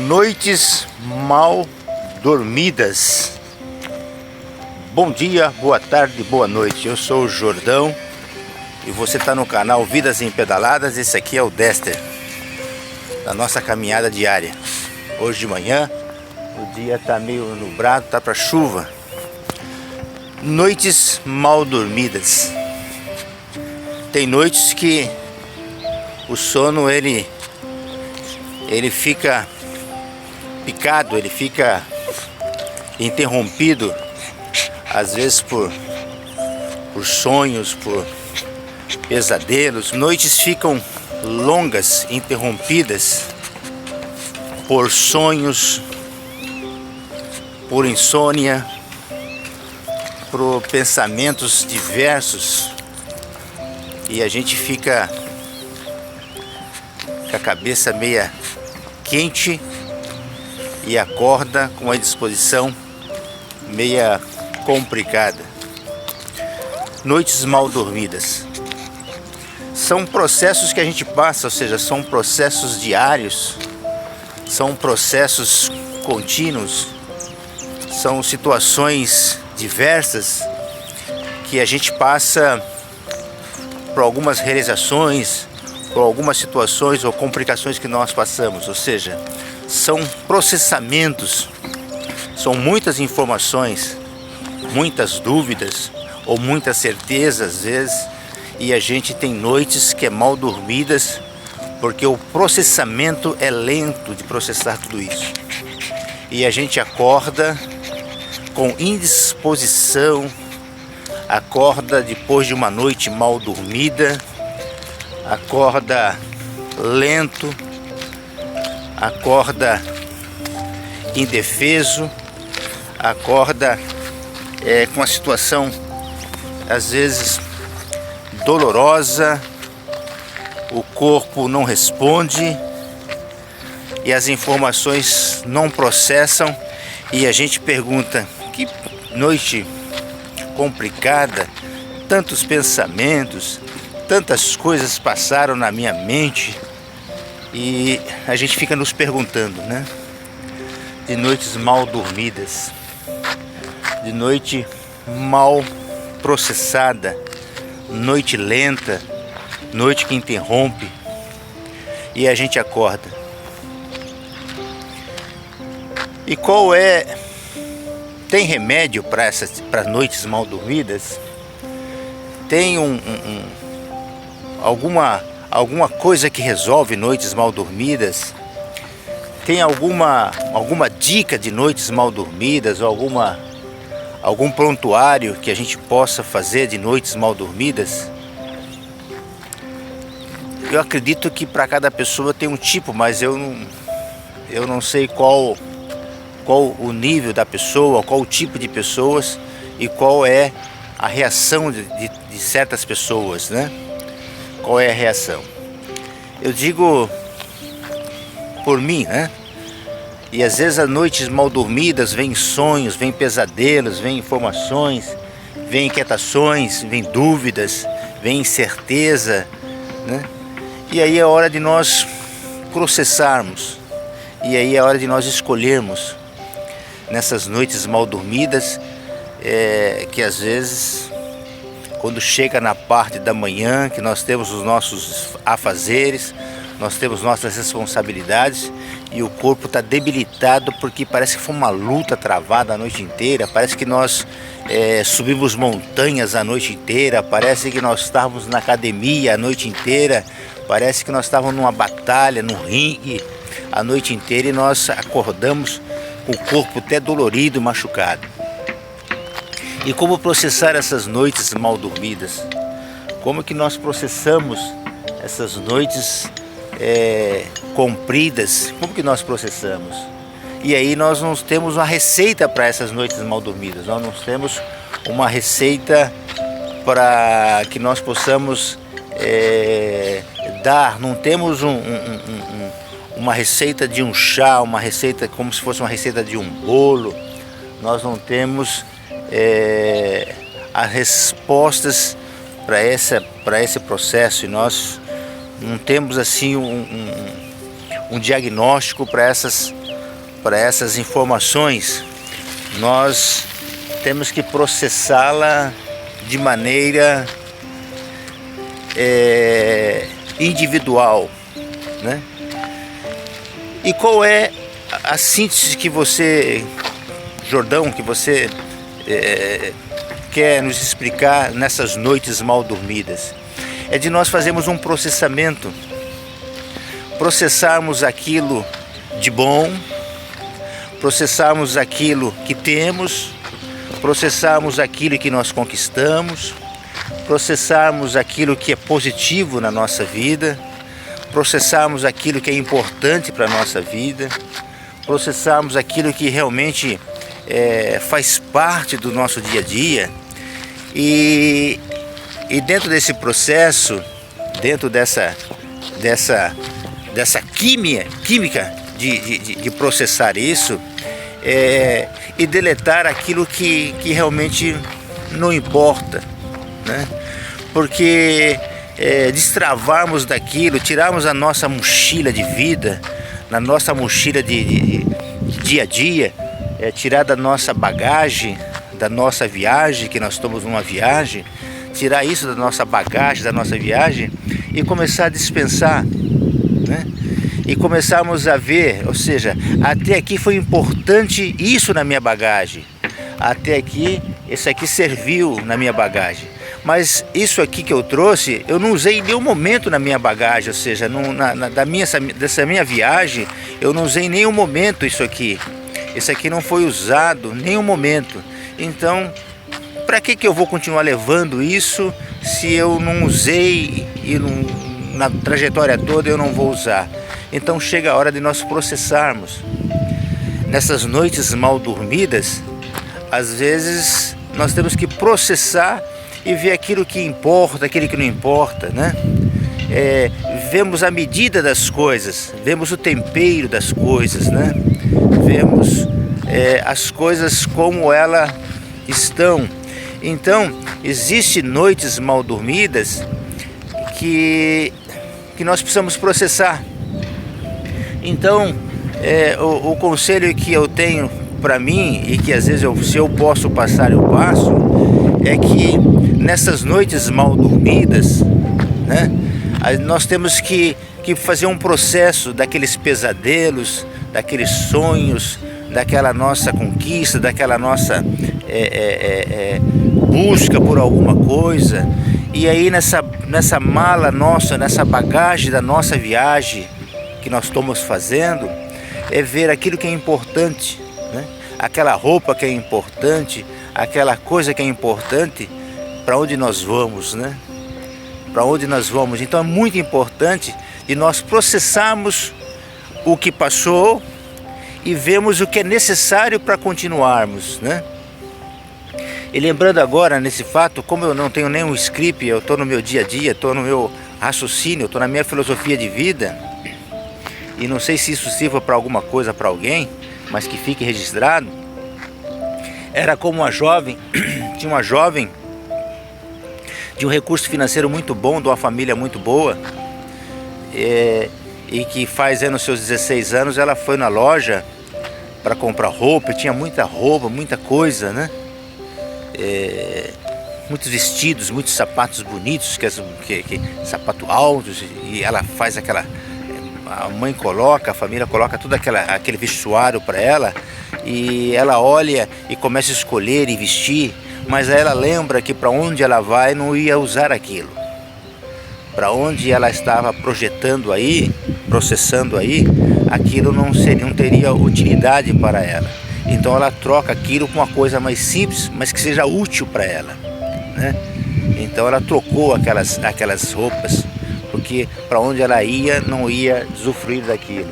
Noites mal dormidas. Bom dia, boa tarde, boa noite. Eu sou o Jordão e você está no canal Vidas em Pedaladas. Esse aqui é o Dester da nossa caminhada diária. Hoje de manhã o dia está meio nublado, tá para chuva. Noites mal dormidas. Tem noites que o sono ele fica picado, ele fica interrompido, às vezes por sonhos, por pesadelos. Noites ficam longas, interrompidas por sonhos, por insônia, por pensamentos diversos, e a gente fica com a cabeça meia quente e acorda com a disposição meia complicada. Noites mal dormidas são processos que a gente passa, ou seja, são processos diários, são processos contínuos, são situações diversas que a gente passa por algumas realizações, por algumas situações ou complicações que nós passamos, ou seja, são processamentos, são muitas informações, muitas dúvidas ou muitas certezas às vezes, e a gente tem noites que é mal dormidas porque o processamento é lento de processar tudo isso, e a gente acorda com indisposição, acorda depois de uma noite mal dormida, acorda lento, acorda indefeso, acorda com uma situação às vezes dolorosa, o corpo não responde e as informações não processam, e a gente pergunta: que noite complicada, tantos pensamentos, tantas coisas passaram na minha mente, e a gente fica nos perguntando, né? De noites mal dormidas, de noite mal processada, noite lenta, noite que interrompe, e a gente acorda. E qual é? Tem remédio para noites mal dormidas? Tem alguma coisa que resolve noites mal dormidas? Tem alguma dica de noites mal dormidas, ou algum prontuário que a gente possa fazer de noites mal dormidas? Eu acredito que para cada pessoa tem um tipo, mas eu não sei qual o nível da pessoa, qual o tipo de pessoas e qual é a reação de certas pessoas, né? Qual é a reação? Eu digo por mim, né? E às vezes as noites mal dormidas vem sonhos, vem pesadelos, vem informações, vem inquietações, vem dúvidas, vem incerteza, né? E aí é hora de nós processarmos, e aí é hora de nós escolhermos nessas noites mal dormidas, que às vezes, quando chega na parte da manhã, que nós temos os nossos afazeres, nós temos nossas responsabilidades, e o corpo está debilitado porque parece que foi uma luta travada a noite inteira, parece que nós subimos montanhas a noite inteira, parece que nós estávamos na academia a noite inteira, parece que nós estávamos numa batalha, num ringue a noite inteira, e nós acordamos com o corpo até dolorido e machucado. E como processar essas noites mal dormidas? Como que nós processamos essas noites compridas? Como que nós processamos? E aí nós não temos uma receita para essas noites mal dormidas, nós não temos uma receita para que nós possamos dar, não temos uma receita de um chá, uma receita como se fosse uma receita de um bolo. Nós não temos as respostas para esse processo, e nós não temos assim um diagnóstico para essas para essas informações, nós temos que processá-la de maneira individual, né? E qual é a síntese que você, Jordão, que você quer nos explicar nessas noites mal dormidas? É de nós fazermos um processamento, processarmos aquilo de bom, processarmos aquilo que temos, processarmos aquilo que nós conquistamos, processarmos aquilo que é positivo na nossa vida, processarmos aquilo que é importante para a nossa vida, processarmos aquilo que realmente faz parte do nosso dia a dia. E dentro desse processo, dentro dessa química de processar isso, e deletar aquilo que realmente não importa, né? Porque destravarmos daquilo, tirarmos a nossa mochila de vida, na nossa mochila de dia a dia, tirar da nossa bagagem, da nossa viagem, que nós estamos numa viagem, tirar isso da nossa bagagem, da nossa viagem, e começar a dispensar, né? E começarmos a ver, ou seja, até aqui foi importante isso na minha bagagem, até aqui, isso aqui serviu na minha bagagem, mas isso aqui que eu trouxe, eu não usei em nenhum momento na minha bagagem, ou seja, dessa minha viagem, eu não usei em nenhum momento isso aqui não foi usado em nenhum momento. Então, para que eu vou continuar levando isso se eu não usei e na trajetória toda eu não vou usar? Então chega a hora de nós processarmos. Nessas noites mal dormidas, às vezes nós temos que processar e ver aquilo que importa, aquilo que não importa, né? Vemos a medida das coisas, vemos o tempero das coisas, né? Vemos as coisas como elas estão. Então, existem noites mal dormidas que nós precisamos processar. Então, o conselho que eu tenho para mim, e que às vezes se eu posso passar, eu passo, é que nessas noites mal dormidas, né, nós temos que fazer um processo daqueles pesadelos, daqueles sonhos, daquela nossa conquista, daquela nossa busca por alguma coisa. E aí nessa mala nossa, nessa bagagem da nossa viagem que nós estamos fazendo, ver aquilo que é importante, né? Aquela roupa que é importante, aquela coisa que é importante, para onde nós vamos, né? Para onde nós vamos. Então é muito importante de nós processarmos o que passou e vemos o que é necessário para continuarmos, né? E lembrando agora nesse fato, como eu não tenho nenhum script, eu estou no meu dia a dia, estou no meu raciocínio, estou na minha filosofia de vida, e não sei se isso sirva para alguma coisa para alguém, mas que fique registrado. Era como uma jovem, tinha uma jovem de um recurso financeiro muito bom, de uma família muito boa, e que faz nos seus 16 anos ela foi na loja para comprar roupa, e tinha muita roupa, muita coisa, né? Muitos vestidos, muitos sapatos bonitos, sapato altos, e ela faz aquela, a mãe coloca, a família coloca todo aquele vestuário para ela, e ela olha e começa a escolher e vestir, mas aí ela lembra que para onde ela vai não ia usar aquilo, para onde ela estava projetando aí, processando aí, aquilo não teria utilidade para ela. Então ela troca aquilo com uma coisa mais simples, mas que seja útil para ela, né? Então ela trocou aquelas roupas, porque para onde ela ia, não ia usufruir daquilo.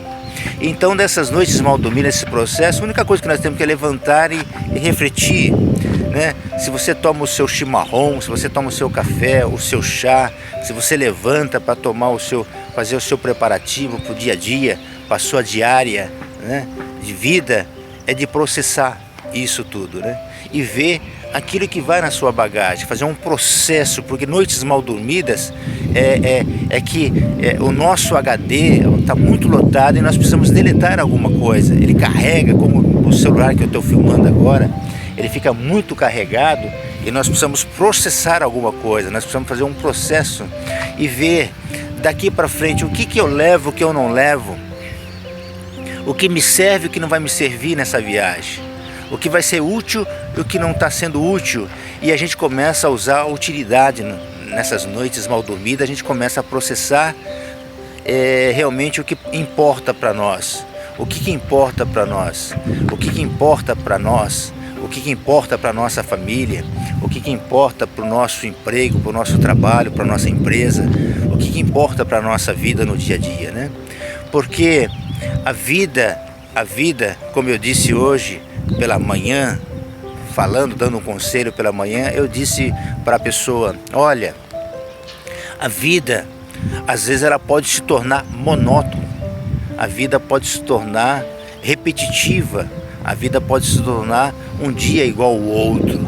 Então dessas noites mal dormidas, nesse processo, a única coisa que nós temos que é levantar e refletir, né? Se você toma o seu chimarrão, se você toma o seu café, o seu chá, se você levanta para fazer o seu preparativo para o dia a dia, para a sua diária, né, de vida, é de processar isso tudo, né? E ver aquilo que vai na sua bagagem, fazer um processo, porque noites mal dormidas que o nosso HD está muito lotado e nós precisamos deletar alguma coisa. Ele carrega, como o celular que eu estou filmando agora, ele fica muito carregado e nós precisamos processar alguma coisa, nós precisamos fazer um processo e ver daqui para frente o que eu levo, o que eu não levo, o que me serve e o que não vai me servir nessa viagem, o que vai ser útil e o que não está sendo útil. E a gente começa a usar a utilidade nessas noites mal dormidas, a gente começa a processar realmente o que importa para nós, o que importa para nós, o que importa para nós, o que importa para a nossa família, o que importa para o nosso emprego, para o nosso trabalho, para a nossa empresa, o que importa para a nossa vida no dia a dia, né? Porque a vida, como eu disse hoje pela manhã, dando um conselho pela manhã, eu disse para a pessoa, olha, a vida, às vezes ela pode se tornar monótona, a vida pode se tornar repetitiva, a vida pode se tornar um dia igual ao outro.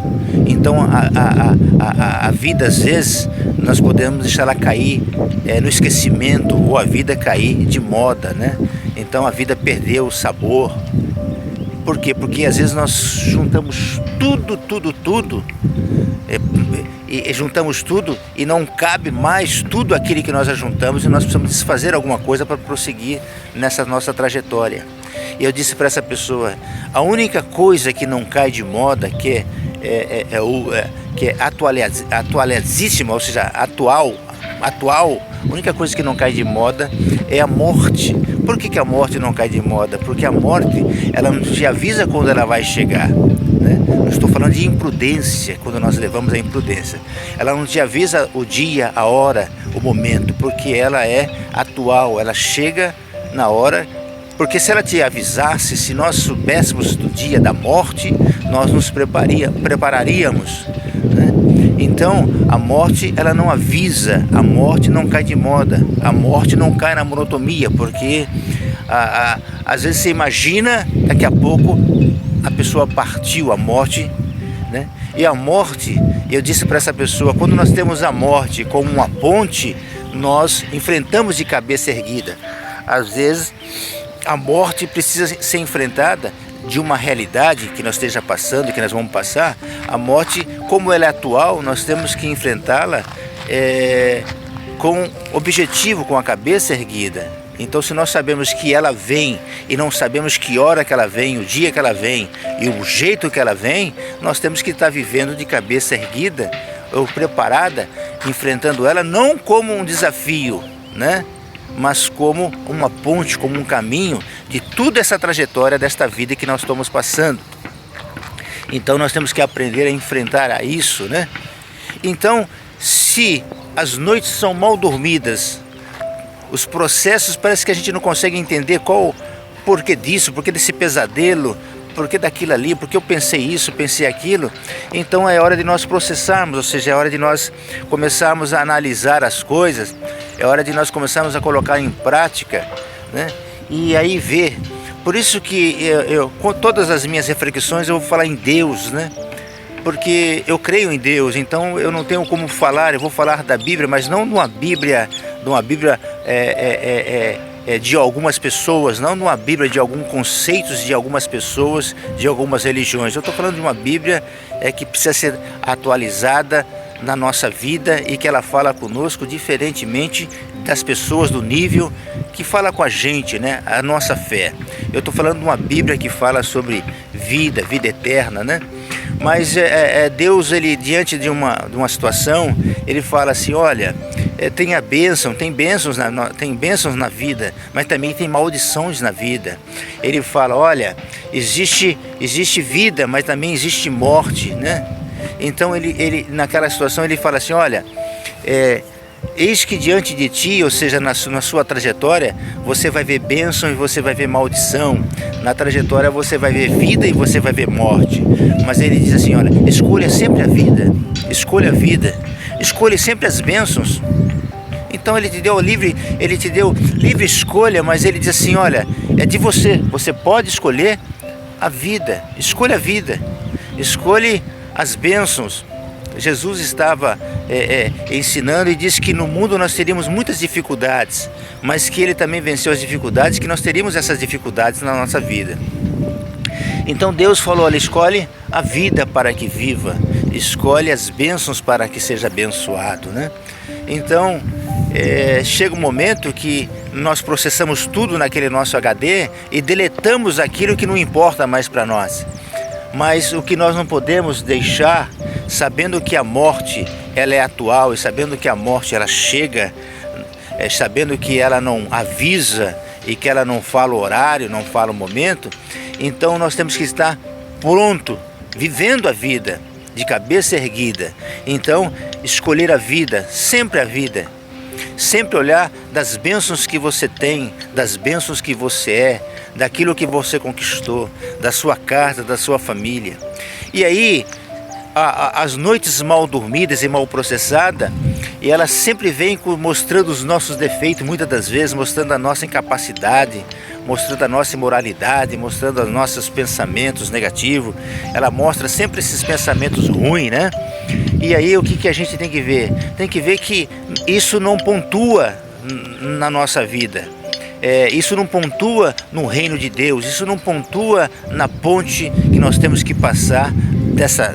Então a vida, às vezes, nós podemos deixar ela cair no esquecimento, ou a vida cair de moda, né? Então a vida perdeu o sabor. Por quê? Porque às vezes nós juntamos tudo, e juntamos tudo e não cabe mais tudo aquilo que nós ajuntamos, e nós precisamos desfazer alguma coisa para prosseguir nessa nossa trajetória. E eu disse para essa pessoa, a única coisa que não cai de moda, que é atualizíssima, ou seja, atual, a única coisa que não cai de moda é a morte. Por que a morte não cai de moda? Porque a morte, ela não te avisa quando ela vai chegar, né? Eu estou falando de imprudência, quando nós levamos a imprudência. Ela não te avisa o dia, a hora, o momento, porque ela é atual, ela chega na hora. Porque se ela te avisasse, se nós soubéssemos do dia da morte, nós nos prepararíamos, né? Então, a morte, ela não avisa, a morte não cai de moda, a morte não cai na monotonia, porque às vezes você imagina, daqui a pouco a pessoa partiu, a morte, né? E a morte, eu disse para essa pessoa, quando nós temos a morte como uma ponte, nós enfrentamos de cabeça erguida. Às vezes, a morte precisa ser enfrentada de uma realidade que nós esteja passando, que nós vamos passar. A morte, como ela é atual, nós temos que enfrentá-la com objetivo, com a cabeça erguida. Então, se nós sabemos que ela vem e não sabemos que hora que ela vem, o dia que ela vem e o jeito que ela vem, nós temos que estar vivendo de cabeça erguida ou preparada, enfrentando ela não como um desafio, né? Mas como uma ponte, como um caminho de toda essa trajetória desta vida que nós estamos passando. Então nós temos que aprender a enfrentar a isso, né? Então, se as noites são mal dormidas, os processos, parece que a gente não consegue entender qual o porquê disso, porquê desse pesadelo, porquê daquilo ali, porque eu pensei isso, pensei aquilo. Então é hora de nós processarmos, ou seja, é hora de nós começarmos a analisar as coisas, é hora de nós começarmos a colocar em prática, né? E aí ver. Por isso que eu com todas as minhas reflexões eu vou falar em Deus, né? Porque eu creio em Deus, então eu não tenho como falar, eu vou falar da Bíblia, mas não de uma Bíblia de algumas pessoas, não numa Bíblia de alguns conceitos de algumas pessoas, de algumas religiões. Eu estou falando de uma Bíblia que precisa ser atualizada na nossa vida e que ela fala conosco diferentemente das pessoas do nível que fala com a gente, né? A nossa fé. Eu estou falando de uma Bíblia que fala sobre vida eterna, né? Mas Deus, ele diante de uma situação, ele fala assim, olha, tem bênçãos na vida, mas também tem maldições na vida. Ele fala, olha, existe vida, mas também existe morte, né? Então ele naquela situação ele fala assim, olha, eis que diante de ti, ou seja, na sua trajetória, você vai ver bênção e você vai ver maldição. Na trajetória você vai ver vida e você vai ver morte. Mas ele diz assim, olha, escolha sempre a vida, escolha sempre as bênçãos. Então ele te deu livre escolha, mas ele diz assim, olha, é de você pode escolher a vida, escolha a vida, escolhe as bênçãos. Jesus estava ensinando e disse que no mundo nós teríamos muitas dificuldades, mas que Ele também venceu as dificuldades, que nós teríamos essas dificuldades na nossa vida. Então Deus falou: olha, escolhe a vida para que viva, escolhe as bênçãos para que seja abençoado, né? Então chega um momento que nós processamos tudo naquele nosso HD e deletamos aquilo que não importa mais para nós. Mas o que nós não podemos deixar, sabendo que a morte ela é atual e sabendo que a morte ela chega, sabendo que ela não avisa e que ela não fala o horário, não fala o momento, então nós temos que estar pronto, vivendo a vida, de cabeça erguida. Então, escolher a vida, sempre olhar das bênçãos que você tem, das bênçãos que você é, daquilo que você conquistou, da sua casa, da sua família. E aí, as noites mal dormidas e mal processadas, e elas sempre vêm mostrando os nossos defeitos, muitas das vezes mostrando a nossa incapacidade, mostrando a nossa imoralidade, mostrando os nossos pensamentos negativos. Ela mostra sempre esses pensamentos ruins, né? E aí o que a gente tem que ver? Tem que ver que isso não pontua na nossa vida. Isso não pontua no reino de Deus, isso não pontua na ponte que nós temos que passar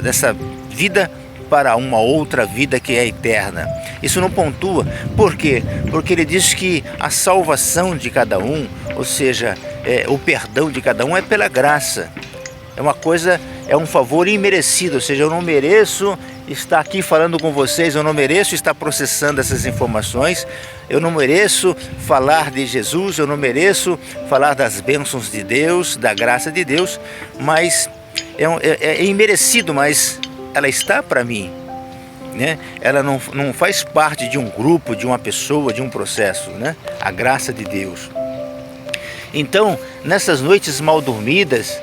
dessa vida para uma outra vida que é eterna. Isso não pontua. Por quê? Porque ele diz que a salvação de cada um, ou seja, o perdão de cada um é pela graça. É uma coisa, é um favor imerecido, ou seja, eu não mereço estar aqui falando com vocês, eu não mereço estar processando essas informações, eu não mereço falar de Jesus, eu não mereço falar das bênçãos de Deus, da graça de Deus, mas é imerecido, mas ela está para mim, né? Ela não faz parte de um grupo, de uma pessoa, de um processo, né? A graça de Deus. Então, nessas noites mal dormidas,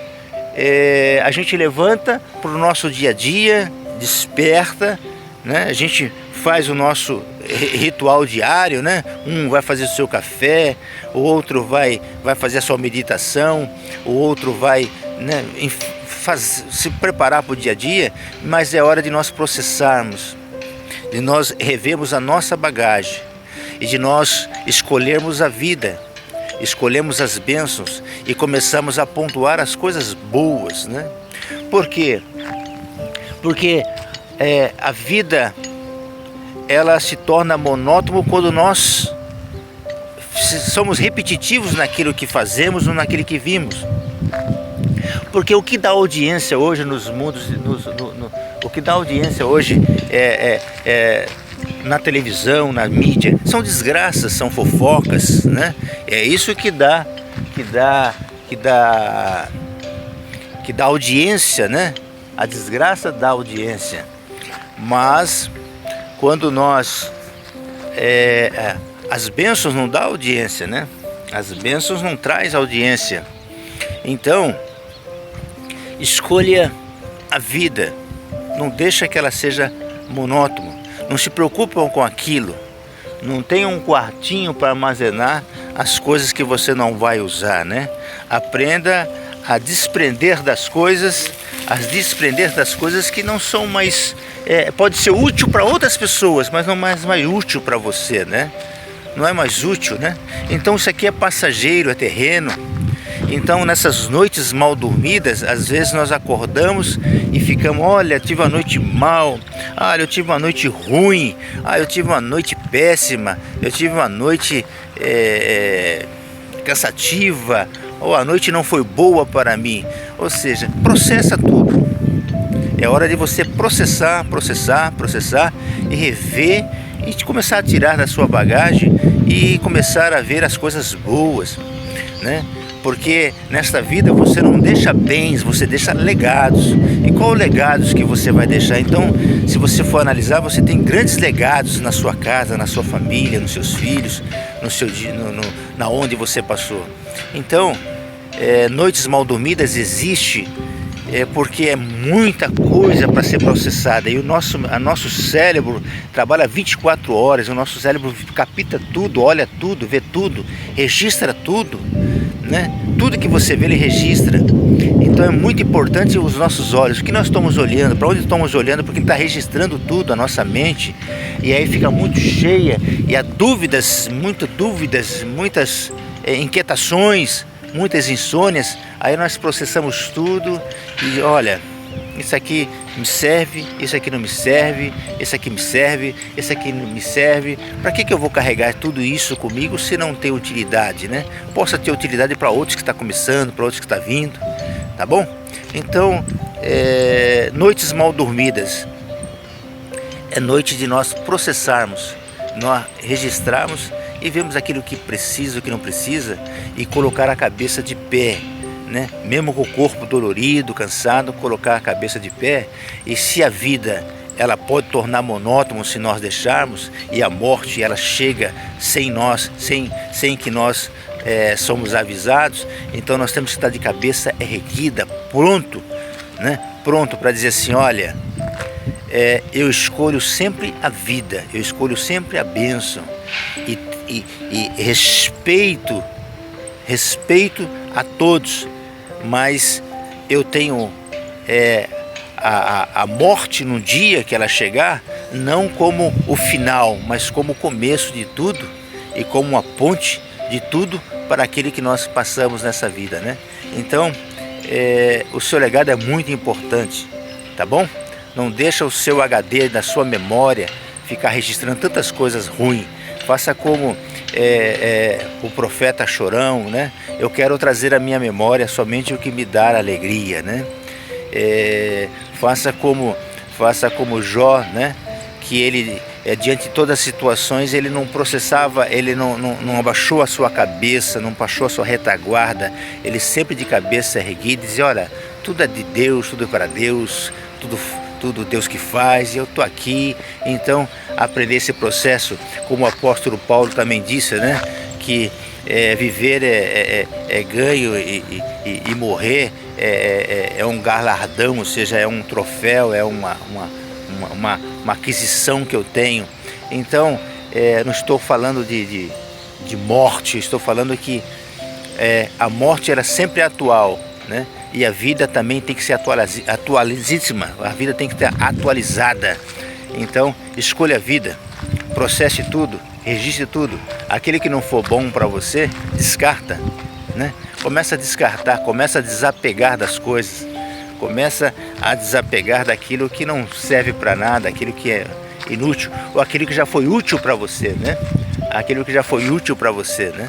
a gente levanta para o nosso dia a dia, desperta, né? A gente faz o nosso ritual diário, né? Um vai fazer o seu café, o outro vai fazer a sua meditação, o outro vai, né, se preparar para o dia a dia, mas é hora de nós processarmos, de nós revermos a nossa bagagem e de nós escolhermos a vida, escolhemos as bênçãos e começamos a pontuar as coisas boas, né? Por quê? Porque a vida ela se torna monótona quando nós somos repetitivos naquilo que fazemos ou naquilo que vimos. Porque o que dá audiência hoje nos mundos, o que dá audiência hoje na televisão, na mídia, são desgraças, são fofocas, né? É isso que dá audiência, né? A desgraça dá audiência. Mas quando nós as bênçãos não dão audiência, né? As bênçãos não traz audiência. Então, escolha a vida, não deixa que ela seja monótona, não se preocupam com aquilo, não tenha um quartinho para armazenar as coisas que você não vai usar, né? Aprenda a desprender das coisas, que não são mais, pode ser útil para outras pessoas, mas não mais útil para você, né? Não é mais útil, né? Então isso aqui é passageiro, é terreno. Então nessas noites mal dormidas, às vezes nós acordamos e ficamos, olha, tive uma noite mal, olha, eu tive uma noite ruim, eu tive uma noite péssima, eu tive uma noite cansativa, ou a noite não foi boa para mim. Ou seja, processa tudo. É hora de você processar e rever e começar a tirar da sua bagagem e começar a ver as coisas boas, né? Porque nesta vida você não deixa bens, você deixa legados. E qual legados que você vai deixar? Então, se você for analisar, você tem grandes legados na sua casa, na sua família, nos seus filhos, na onde você passou. Então, noites mal dormidas existe porque é muita coisa para ser processada. E o nosso cérebro trabalha 24 horas, o nosso cérebro capta tudo, olha tudo, vê tudo, registra tudo, né? Tudo que você vê, ele registra. Então é muito importante os nossos olhos, o que nós estamos olhando, para onde estamos olhando, porque ele está registrando tudo, a nossa mente, e aí fica muito cheia, e há dúvidas, muitas inquietações, muitas insônias. Aí nós processamos tudo e olha, isso aqui me serve, isso aqui não me serve, isso aqui me serve, isso aqui não me serve. Para que eu vou carregar tudo isso comigo se não tem utilidade, né? Possa ter utilidade para outros que estão começando, para outros que estão vindo, tá bom? Então, noites mal dormidas é noite de nós processarmos, nós registrarmos e vemos aquilo que precisa, o que não precisa, e colocar a cabeça de pé, né? Mesmo com o corpo dolorido, cansado, colocar a cabeça de pé. E se a vida ela pode tornar monótono se nós deixarmos, e a morte ela chega sem nós, sem que nós somos avisados, então nós temos que estar de cabeça erguida, pronto, né? Pronto para dizer assim, olha, eu escolho sempre a vida, eu escolho sempre a bênção, e respeito a todos, mas eu tenho a morte no dia que ela chegar, não como o final, mas como o começo de tudo e como uma ponte de tudo para aquele que nós passamos nessa vida, né? Então, o seu legado é muito importante, tá bom? Não deixa o seu HD da sua memória ficar registrando tantas coisas ruins. Faça como o profeta Chorão, né? Eu quero trazer à minha memória somente o que me dá alegria, né? Faça como Jó, né? Que ele, diante de todas as situações, ele não processava, ele não abaixou a sua cabeça, não baixou a sua retaguarda, ele sempre de cabeça erguida dizia, olha, tudo é de Deus, tudo é para Deus, tudo Deus que faz, e eu estou aqui. Então, aprender esse processo, como o apóstolo Paulo também disse, né? Que viver é ganho e morrer é um galardão, ou seja, é um troféu, é uma aquisição que eu tenho. Então, não estou falando de morte, estou falando que a morte era sempre atual, né? E a vida também tem que ser atualizíssima, a vida tem que estar atualizada. Então, escolha a vida, processe tudo, registre tudo. Aquele que não for bom para você, descarta, né? Começa a descartar, começa a desapegar das coisas, começa a desapegar daquilo que não serve para nada, aquilo que é inútil, ou aquilo que já foi útil para você, né? Aquilo que já foi útil para você, né?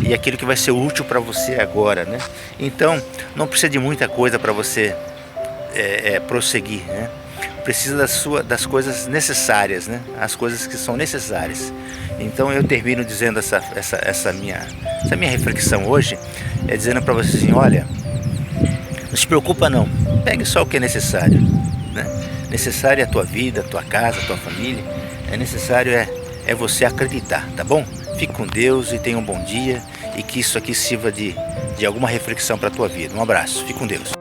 E aquilo que vai ser útil para você agora, né? Então, não precisa de muita coisa para você prosseguir, né? Precisa das coisas necessárias, né? As coisas que são necessárias. Então, eu termino dizendo essa minha reflexão hoje, dizendo para você assim, olha, não se preocupa não, pegue só o que é necessário, né? Necessário é a tua vida, a tua casa, a tua família, necessário é você acreditar, tá bom? Fique com Deus e tenha um bom dia, e que isso aqui sirva de alguma reflexão para a tua vida. Um abraço, fique com Deus.